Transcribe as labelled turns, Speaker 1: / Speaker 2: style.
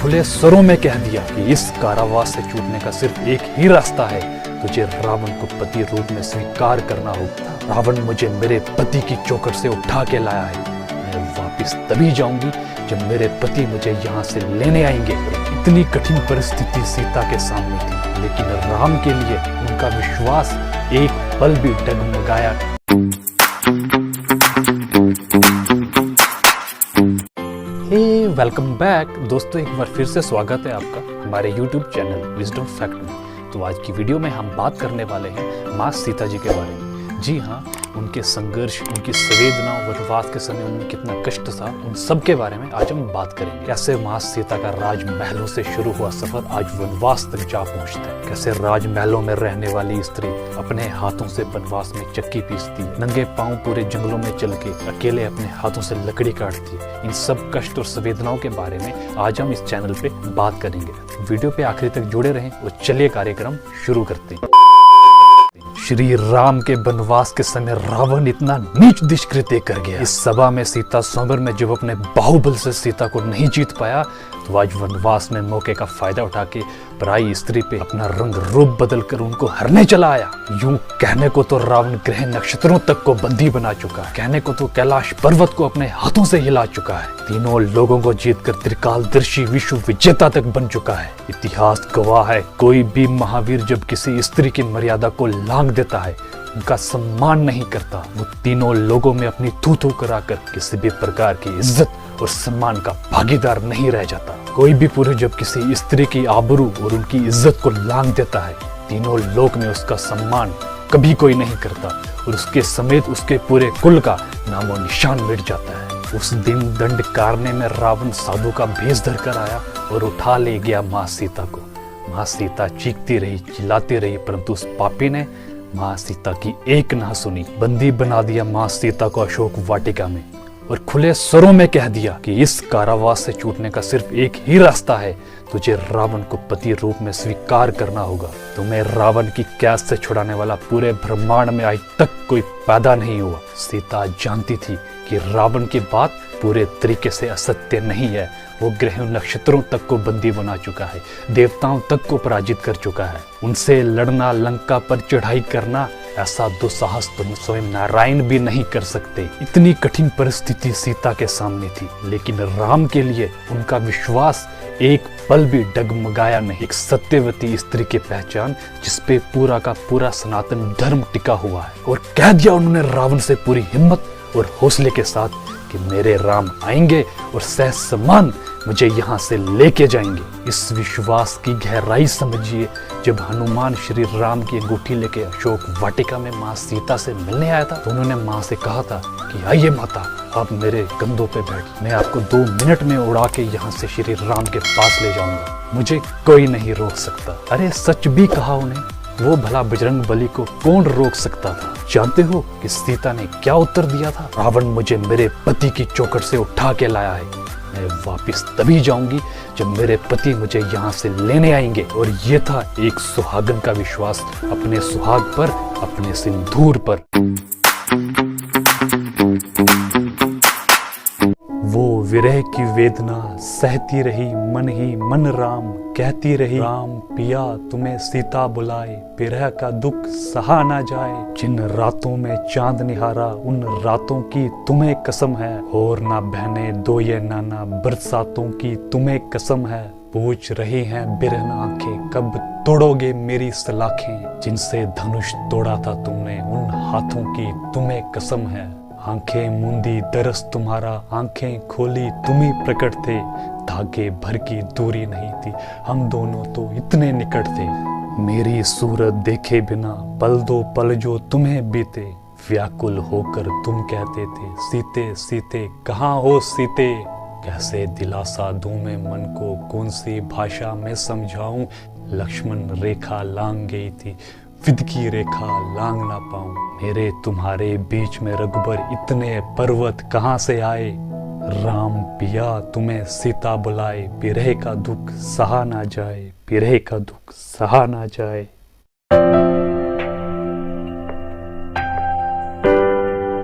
Speaker 1: खुले स्वरों में कह दिया कि इस कारावास से छूटने का सिर्फ एक ही रास्ता है, तुझे रावण को पति रूप में स्वीकार करना होगा। रावण मुझे मेरे पति की चौखट से उठा के लाया है, मैं वापिस तभी जाऊंगी जब मेरे पति मुझे यहाँ से लेने आएंगे। इतनी कठिन परिस्थिति सीता के सामने थी, लेकिन राम के लिए उनका विश्वास एक पल भी डगमगाया। वेलकम बैक दोस्तों, एक बार फिर से स्वागत है आपका हमारे YouTube चैनल विजडम फैक्ट में। तो आज की वीडियो में हम बात करने वाले हैं माँ सीता जी के बारे में। जी हाँ, उनके संघर्ष, उनकी संवेदना, वनवास के समय उनमें कितना कष्ट था, उन सब के बारे में आज हम बात करेंगे। कैसे माँ सीता का राजमहलों से शुरू हुआ सफर आज वनवास तक जा पहुंचता है। कैसे राजमहलों में रहने वाली स्त्री अपने हाथों से वनवास में चक्की पीसती है, नंगे पांव पूरे जंगलों में चल के अकेले अपने हाथों से लकड़ी काटती है। इन सब कष्ट और संवेदनाओं के बारे में आज हम इस चैनल पे बात करेंगे। वीडियो पे आखिरी तक जुड़े रहें और चलिए कार्यक्रम शुरू करते हैं। श्री राम के वनवास के समय रावण इतना नीच दुष्कृत्य कर गया। इस सभा में सीता स्वयंवर में जब अपने बाहुबल से सीता को नहीं जीत पाया, तो आज वनवास में मौके का फायदा उठा के पराई स्त्री पे अपना रंग रूप बदल कर उनको हरने चला आया। यूं कहने को तो रावण ग्रह नक्षत्रों तक को बंदी बना चुका है, कहने को तो कैलाश पर्वत को अपने हाथों से हिला चुका है, तीनों लोगों को जीतकर त्रिकालदर्शी विश्व विजेता तक बन चुका है। इतिहास गवाह है, कोई भी महावीर जब किसी स्त्री की मर्यादा को लांघ देता है, उनका सम्मान नहीं करता, वो तीनों लोगों में अपनी थू थू कराकर किसी भी प्रकार की इज्जत और सम्मान का भागीदार नहीं रह जाता। कोई भी पुरुष जब किसी स्त्री की आबरू और उनकी इज्जत को लांघ देता है, तीनों लोक में उसका सम्मान कभी कोई नहीं करता और उसके समेत उसके पूरे कुल का नामो निशान मिट जाता है। उस दिन दंड कारने में रावण साधु का भेष धर कर आया और उठा ले गया माँ सीता को। माँ सीता चीखती रही, चिल्लाती रही, परंतु उस पापी ने माँ सीता की एक ना सुनी। बंदी बना दिया माँ सीता को अशोक वाटिका में और खुले स्वरों में कह दिया कि इस कारावास से छूटने का सिर्फ एक ही रास्ता है, तुझे रावण को पति रूप में स्वीकार करना होगा। तुम्हें रावण की कैद से छुड़ाने वाला पूरे ब्रह्मांड में आज तक कोई पैदा नहीं हुआ। सीता जानती थी कि रावण की बात पूरे तरीके से असत्य नहीं है। वो ग्रह नक्षत्रों तक को बंदी बना चुका है, देवताओं तक को पराजित कर चुका है। उनसे लड़ना, लंका पर चढ़ाई करना, ऐसा दुस्साहस तो स्वयं नारायण भी नहीं कर सकते। इतनी कठिन परिस्थिति सीता के सामने थी, लेकिन राम के लिए उनका विश्वास एक पल भी डगमगाया नहीं। एक सत्यवती स्त्री की पहचान जिसपे पूरा का पूरा सनातन धर्म टिका हुआ है। और कह दिया उन्होंने रावण से पूरी हिम्मत और हौसले के साथ कि मेरे राम आएंगे और सह सम्मान मुझे यहाँ से लेके जाएंगे। इस विश्वास की गहराई समझिए, जब हनुमान श्री राम की अंगूठी लेके अशोक वाटिका में माँ सीता से मिलने आया था, तो उन्होंने माँ से कहा था कि आइए माता, आप मेरे कंधों पे बैठ, मैं आपको 2 मिनट में उड़ा के यहाँ से श्री राम के पास ले जाऊंगा, मुझे कोई नहीं रोक सकता। अरे सच भी कहा उन्हें, वो भला बजरंग बली को कौन रोक सकता था। जानते हो कि सीता ने क्या उत्तर दिया था? रावण मुझे मेरे पति की चौखट से उठा के लाया है, मैं वापिस तभी जाऊंगी जब मेरे पति मुझे यहाँ से लेने आएंगे। और ये था एक सुहागन का विश्वास अपने सुहाग पर, अपने सिंदूर पर। वो विरह की वेदना सहती रही, मन ही मन राम कहती रही, राम पिया तुम्हें सीता बुलाए, विरह का दुख सहा ना जाए। जिन रातों में चांद निहारा, उन रातों की तुम्हें कसम है, और ना बहने दो ये नाना, बरसातों की तुम्हें कसम है। पूछ रही हैं बिरहन आंखें, कब तोड़ोगे मेरी सलाखें, जिनसे धनुष तोड़ा था तुमने, उन हाथों की तुम्हें कसम है। आंखें मूंदी दरस तुम्हारा, आंखें खोली तुम ही प्रकट थे, धागे भर की दूरी नहीं थी, हम दोनों तो इतने निकट थे। मेरी सूरत देखे बिना पल दो पल जो तुम्हें बीते, व्याकुल होकर तुम कहते थे सीते सीते कहाँ हो सीते। कैसे दिलासा दूं मैं मन को, कौन सी भाषा में समझाऊं, लक्ष्मण रेखा लांग गई थी, विद की रेखा लांग ना पाऊं। मेरे तुम्हारे बीच में रघुबर इतने पर्वत कहाँ से आए, राम पिया तुम्हें सीता बुलाए, विरह का दुख सहा ना जाए, विरह का दुख सहा ना जाए।